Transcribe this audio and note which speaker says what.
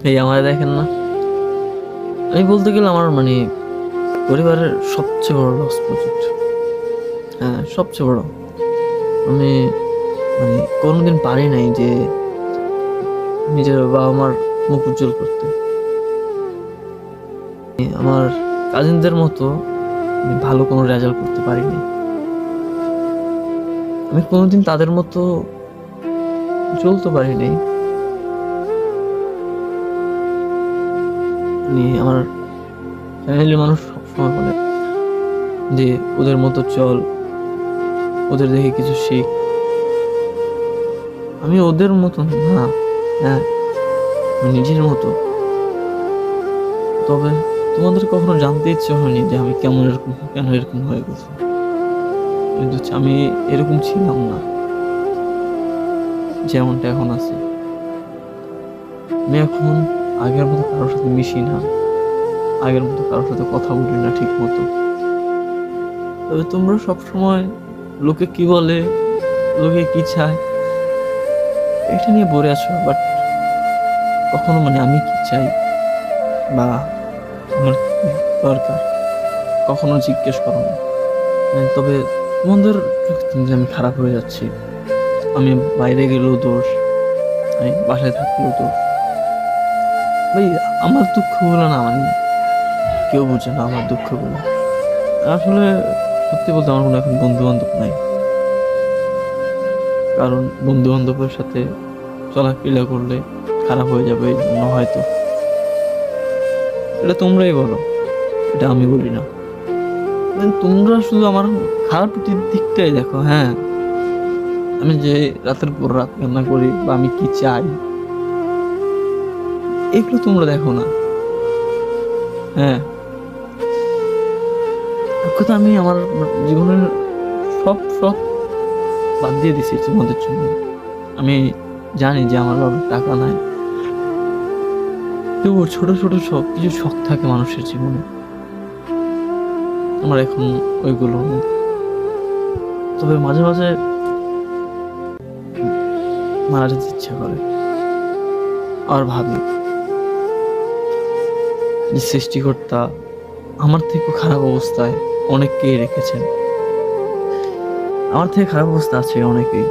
Speaker 1: এই আমায় দেখেন না, আমি বলতে গেলে আমার মানে পরিবারের সবচেয়ে বড় লস প্রজেক্ট। হ্যাঁ, সবচেয়ে বড়। আমি মানে কোনোদিন পারি নাই যে নিজের বাবা মার মুখ উজ্জ্বল করতে। আমার কাজিনদের মতো আমি ভালো কোনো রেজাল্ট করতে পারিনি। আমি কোনোদিন তাদের মতো চলতে পারিনি। মানে আমার ফ্যামিলির মানুষ সবসময় বলে যে ওদের মতো চল, ওদের দেখে কিছু শিখ। আমি ওদের মতো না, হ্যাঁ আমি নিজের মতো। তবে তোমাদের কখনো জানতে ইচ্ছে হয়নি যে আমি কেমন, এরকম কেন এরকম হয়ে গেছি। কিন্তু আমি এরকম ছিলাম না যেমনটা এখন আছে। আমি এখন আগের মতো কারোর সাথে মিশি না, আগের মতো কারোর সাথে কথা বলি না ঠিক মতো। তবে তোমরা সবসময় লোকে কি বলে, লোকে কি চায় এটা নিয়ে পড়ে আছো, বাট কখনো মানে আমি কি চাই বা আমার কি দরকার কখনো জিজ্ঞেস করো না। তবে তোমাদের চোখে যে আমি খারাপ হয়ে যাচ্ছি, আমি বাইরে গেলেও দোষ, আমি বাসায় থাকলেও দোষ। ভাই আমার দুঃখগুলো না মানে কেউ বুঝে না আমার দুঃখগুলো। আসলে সত্যি বলতে আমার কোনো এখন বন্ধু বান্ধব নাই, কারণ বন্ধু বান্ধবের সাথে চলাফেরা করলে খারাপ হয়ে যাবে এই জন্য হয়তো। এটা তোমরাই বলো, এটা আমি বলি না। তোমরা শুধু আমার খারাপ দিকটাই দেখো। হ্যাঁ, আমি যে রাতের পর রাত কান্না করি বা আমি কি চাই এগুলো তোমরা দেখো না। হ্যাঁ, এক কথা আমি আমার জীবনের সব শখ বাদ দিয়ে দিছি তোমাদের জন্য। আমি জানি যে আমার বাবার টাকা নাই, তবুও ছোট ছোট সব কিছু শখ থাকে মানুষের জীবনে, আমার এখন ওইগুলো নেই। তবে মাঝে মাঝে মারা যেতে ইচ্ছা করে। আর ভাবি যে সৃষ্টিকর্তা আমার থেকে খারাপ অবস্থায় অনেককেই রেখেছেন, আমার থেকে খারাপ অবস্থা আছে অনেকেই।